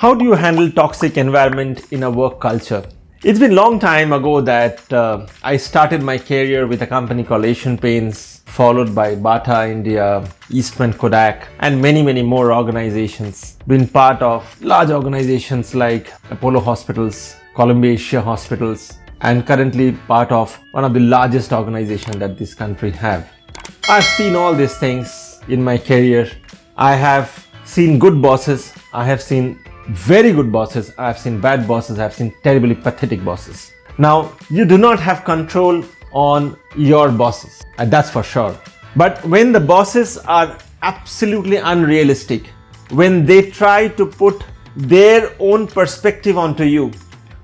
How do you handle toxic environment in a work culture? It's been a long time ago that I started my career with a company called Asian Paints, followed by Bata India, Eastman Kodak, and many more organizations. Been part of large organizations like Apollo Hospitals, Columbia Asia Hospitals, and currently part of one of the largest organizations that this country have. I've seen all these things in my career. I have seen good bosses, I have seen very good bosses, I have seen bad bosses, I have seen terribly pathetic bosses. Now, you do not have control on your bosses, and that's for sure. But when the bosses are absolutely unrealistic, when they try to put their own perspective onto you,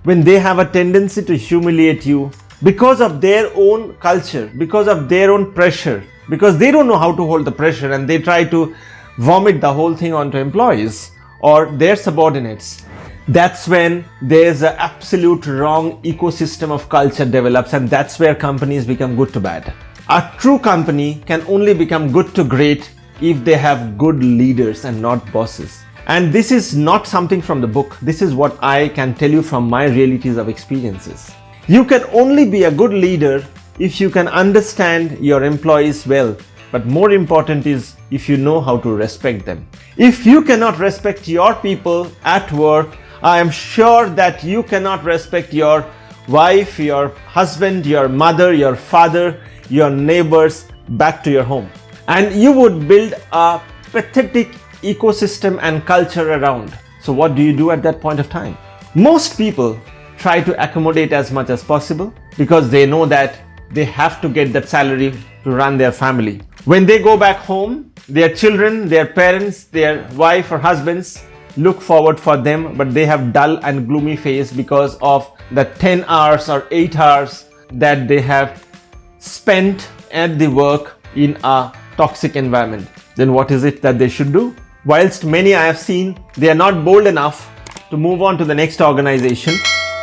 when they have a tendency to humiliate you because of their own culture, because of their own pressure, because they don't know how to hold the pressure and they try to vomit the whole thing onto employees or their subordinates, that's when there's an absolute wrong ecosystem of culture develops, and that's where companies become good to bad. A true company can only become good to great if they have good leaders and not bosses. And this is not something from the book. This is what I can tell you from my realities of experiences. You can only be a good leader if you can understand your employees well. But more important is if you know how to respect them. If you cannot respect your people at work, I am sure that you cannot respect your wife, your husband, your mother, your father, your neighbors back to your home. And you would build a pathetic ecosystem and culture around. So what do you do at that point of time? Most people try to accommodate as much as possible because they know that they have to get that salary to run their family. When they go back home, their children, their parents, their wife or husbands look forward for them, but they have dull and gloomy face because of the 10 hours or 8 hours that they have spent at the work in a toxic environment. Then what is it that they should do? Whilst many I have seen, they are not bold enough to move on to the next organization.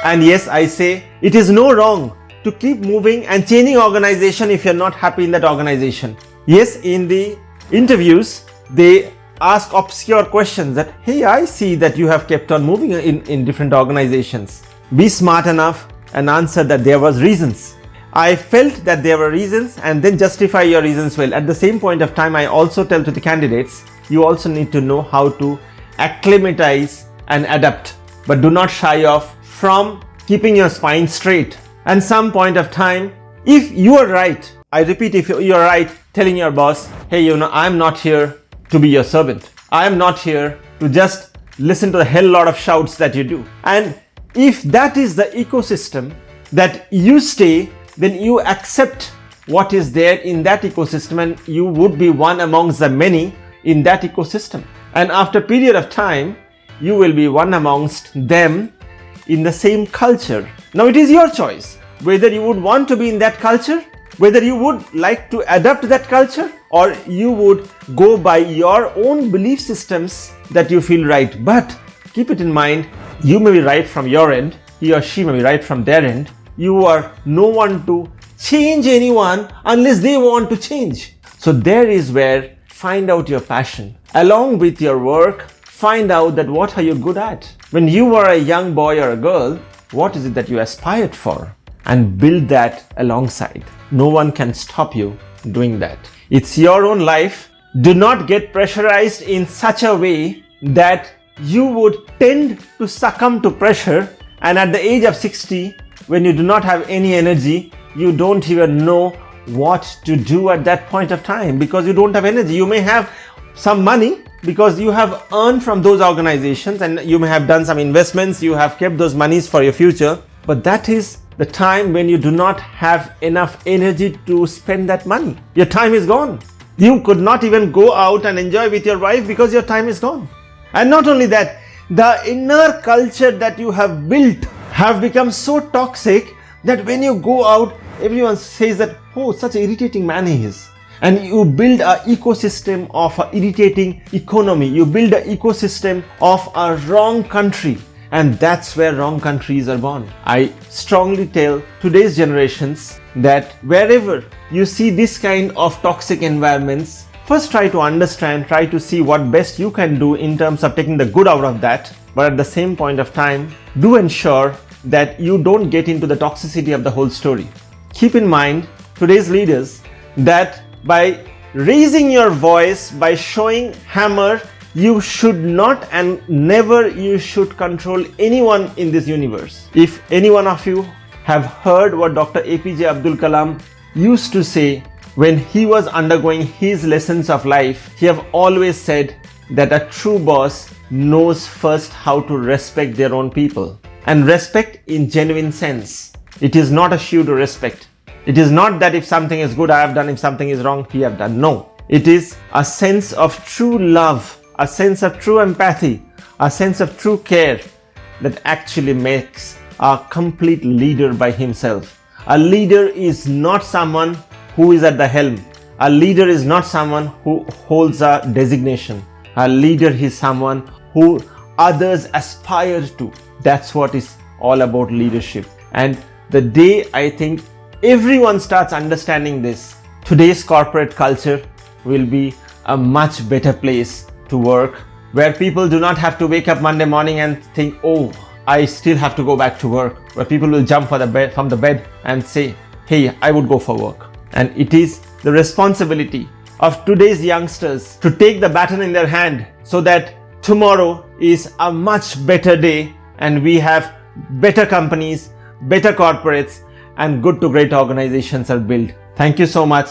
And yes, I say it is no wrong to keep moving and changing organization if you're not happy in that organization. Yes, in the interviews, they ask obscure questions that, hey, I see that you have kept on moving in different organizations. Be smart enough and answer that there was reasons. I felt that there were reasons, and then justify your reasons well. At the same point of time, I also tell to the candidates, you also need to know how to acclimatize and adapt, but do not shy off from keeping your spine straight. And some point of time, if you are right, I repeat, if you are right, telling your boss, hey, I'm not here to be your servant. I am not here to just listen to the hell lot of shouts that you do. And if that is the ecosystem that you stay, then you accept what is there in that ecosystem, and you would be one amongst the many in that ecosystem. And after a period of time, you will be one amongst them in the same culture. Now it is your choice whether you would want to be in that culture, whether you would like to adapt that culture, or you would go by your own belief systems that you feel right. But keep it in mind, you may be right from your end, he or she may be right from their end. You are no one to change anyone unless they want to change. So there is where find out your passion. Along with your work, find out that what are you good at. When you were a young boy or a girl, what is it that you aspired for? And build that alongside. No one can stop you doing that. It's your own life. Do not get pressurized in such a way that you would tend to succumb to pressure, and at the age of 60, when you do not have any energy, you don't even know what to do at that point of time because you don't have energy. You may have some money because you have earned from those organizations, and you may have done some investments, you have kept those monies for your future, but that is the time when you do not have enough energy to spend that money. Your time is gone. You could not even go out and enjoy with your wife because your time is gone. And not only that, the inner culture that you have built have become so toxic that when you go out, everyone says that, oh, such an irritating man he is. And you build an ecosystem of an irritating economy. You build an ecosystem of a wrong country. And that's where wrong countries are born. I strongly tell today's generations that wherever you see this kind of toxic environments, first try to understand, try to see what best you can do in terms of taking the good out of that. but at the same point of time, do ensure that you don't get into the toxicity of the whole story. Keep in mind, today's leaders, that by raising your voice, by showing hammer, you should not and never you should control anyone in this universe. If any one of you have heard what Dr. APJ Abdul Kalam used to say when he was undergoing his lessons of life, he have always said that a true boss knows first how to respect their own people. And respect in genuine sense. It is not a shoe to respect. It is not that if something is good I have done, if something is wrong he have done. No. It is a sense of true love, a sense of true empathy, a sense of true care that actually makes a complete leader by himself. A leader is not someone who is at the helm. A leader is not someone who holds a designation. A leader is someone who others aspire to. That's what is all about leadership. And the day I think everyone starts understanding this, today's corporate culture will be a much better place to work, where people do not have to wake up Monday morning and think, oh, I still have to go back to work, where people will jump from the bed and say, hey, I would go for work. And it is the responsibility of today's youngsters to take the baton in their hand so that tomorrow is a much better day and we have better companies, better corporates, and good to great organizations are built. Thank you so much.